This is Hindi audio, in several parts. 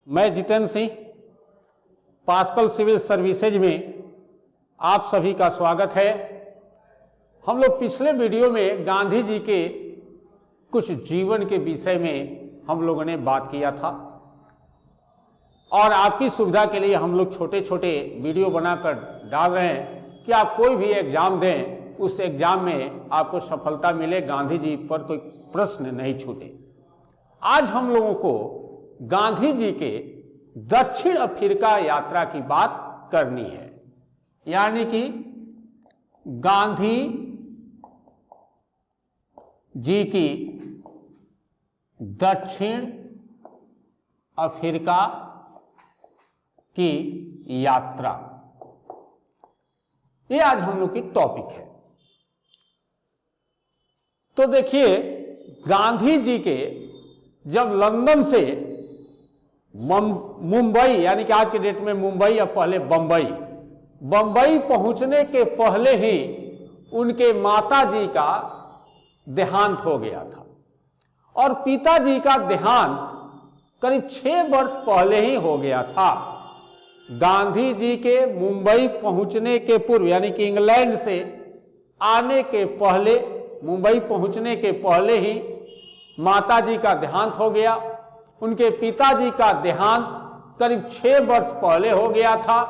मैं Jitendra Singh Pascal civil services में आप सभी का स्वागत है। हम लोग पिछले वीडियो में गांधी जी के कुछ जीवन के विषय में हम लोगों ने बात किया था और आपकी सुविधा के लिए हम लोग छोटे छोटे वीडियो बनाकर डाल रहे हैं कि आप कोई भी एग्जाम दें, उस एग्जाम में आपको सफलता मिले, गांधी जी पर कोई प्रश्न नहीं छूटे। आज हम लोगों को गांधी जी के दक्षिण अफ्रीका यात्रा की बात करनी है, यानी कि गांधी जी की दक्षिण अफ्रीका की यात्रा, ये आज हम लोग की टॉपिक है। तो देखिए, गांधी जी के जब लंदन से मुंबई, यानी कि आज के डेट में मुंबई या पहले बंबई पहुंचने के पहले ही उनके माता जी का देहांत हो गया था और पिताजी का देहांत करीब 6 वर्ष पहले ही हो गया था। गांधी जी के मुंबई पहुंचने के पूर्व, यानी कि इंग्लैंड से आने के पहले, मुंबई पहुंचने के पहले ही माता जी का देहांत हो गया। उनके पिताजी का देहांत करीब 6 वर्ष पहले हो गया था।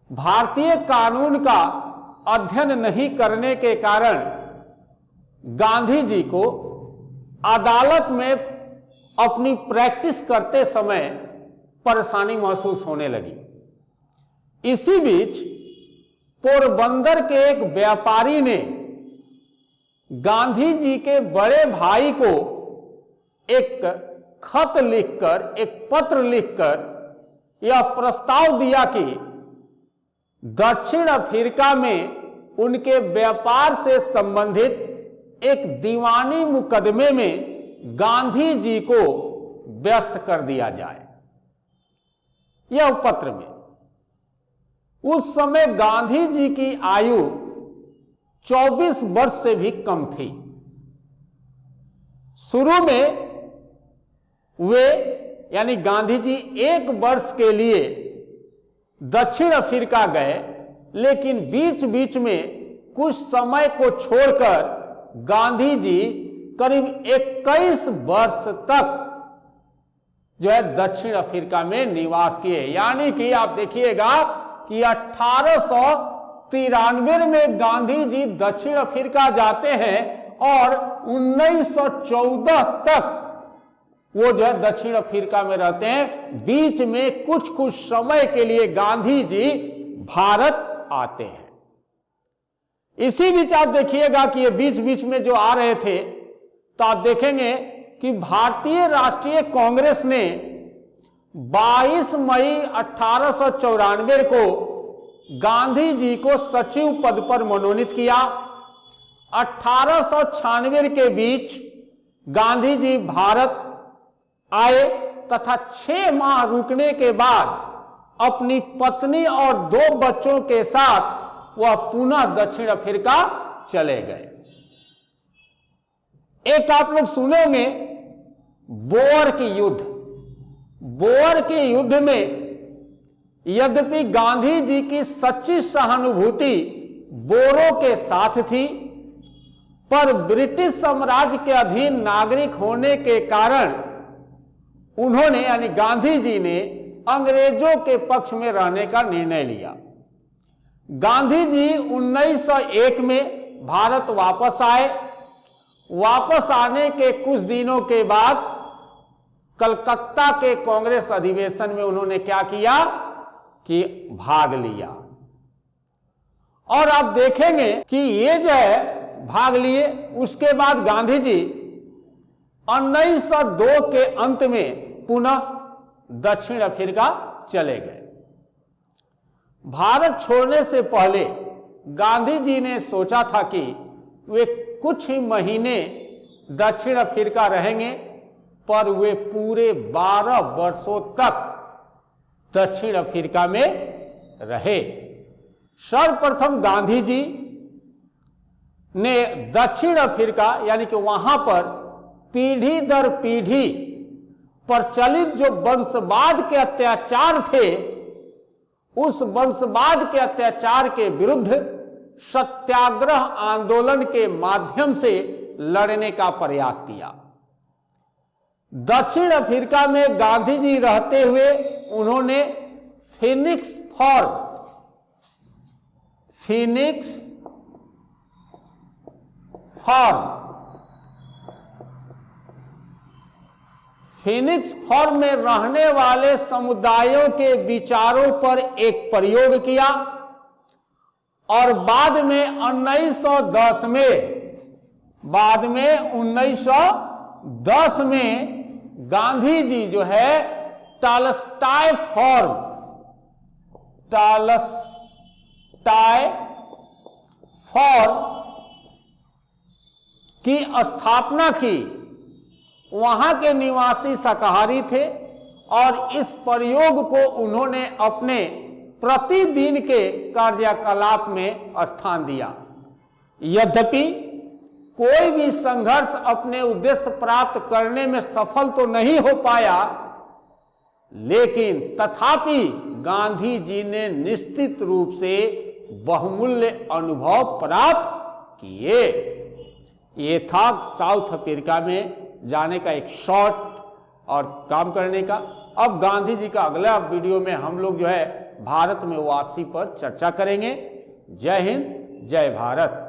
भारतीय कानून का अध्ययन नहीं करने के कारण गांधी जी को अदालत में अपनी प्रैक्टिस करते समय परेशानी महसूस होने लगी। इसी बीच पोरबंदर के एक व्यापारी ने गांधी जी के बड़े भाई को एक खत लिखकर, एक पत्र लिखकर यह प्रस्ताव दिया कि दक्षिण अफ्रीका में उनके व्यापार से संबंधित एक दीवानी मुकदमे में गांधी जी को व्यस्त कर दिया जाए। यह पत्र में उस समय गांधी जी की आयु 24 वर्ष से भी कम थी। शुरू में वे, यानी गांधी जी 1 वर्ष के लिए दक्षिण अफ्रीका गए, लेकिन बीच बीच में कुछ समय को छोड़कर गांधी जी करीब 21 वर्ष तक जो है दक्षिण अफ्रीका में निवास किए। यानी कि आप देखिएगा कि 1893 में गांधी जी दक्षिण अफ्रीका जाते हैं और 1914 तक वो जो है दक्षिण अफ्रीका में रहते हैं। बीच में कुछ कुछ समय के लिए गांधी जी भारत आते हैं। इसी बीच आप देखिएगा कि ये बीच बीच में जो आ रहे थे, तो आप देखेंगे कि भारतीय राष्ट्रीय कांग्रेस ने 22 मई 1894 को गांधी जी को सचिव पद पर मनोनीत किया। 1896 के बीच गांधी जी भारत आए तथा 6 माह रुकने के बाद अपनी पत्नी और 2 बच्चों के साथ वह पुनः दक्षिण अफ्रीका चले गए। एक आप लोग सुनेंगे बोअर की युद्ध। बोअर के युद्ध में यद्यपि गांधी जी की सच्ची सहानुभूति बोरों के साथ थी, पर ब्रिटिश साम्राज्य के अधीन नागरिक होने के कारण उन्होंने, यानी गांधी जी ने अंग्रेजों के पक्ष में रहने का निर्णय लिया। गांधी जी 1901 में भारत वापस आए। वापस आने के कुछ दिनों के बाद कलकत्ता के कांग्रेस अधिवेशन में उन्होंने क्या किया कि भाग लिया। और आप देखेंगे कि ये जो है भाग लिए। उसके बाद गांधी जी 1902 के अंत में पुनः दक्षिण अफ्रीका चले गए। भारत छोड़ने से पहले गांधी जी ने सोचा था कि वे कुछ ही महीने दक्षिण अफ्रीका रहेंगे, पर वे पूरे 12 वर्षों तक दक्षिण अफ्रीका में रहे। सर्वप्रथम गांधी जी ने दक्षिण अफ्रीका, यानी कि वहां पर पीढ़ी दर पीढ़ी प्रचलित जो वंशवाद के अत्याचार थे, उस वंशवाद के अत्याचार के विरुद्ध सत्याग्रह आंदोलन के माध्यम से लड़ने का प्रयास किया। दक्षिण अफ्रीका में गांधी जी रहते हुए उन्होंने फिनिक्स फॉर्म में रहने वाले समुदायों के विचारों पर एक प्रयोग किया और बाद में 1910 में गांधी जी जो है टॉलस्टॉय फॉर्म की स्थापना की। वहां के निवासी शाकाहारी थे और इस प्रयोग को उन्होंने अपने प्रतिदिन के कार्यकलाप में स्थान दिया। यद्यपि कोई भी संघर्ष अपने उद्देश्य प्राप्त करने में सफल तो नहीं हो पाया, लेकिन तथापि गांधी जी ने निश्चित रूप से बहुमूल्य अनुभव प्राप्त किए। ये था साउथ अफ्रीका में जाने का एक शॉर्ट और काम करने का। अब गांधी जी का अगला वीडियो में हम लोग जो है भारत में वापसी पर चर्चा करेंगे। जय हिंद, जय भारत।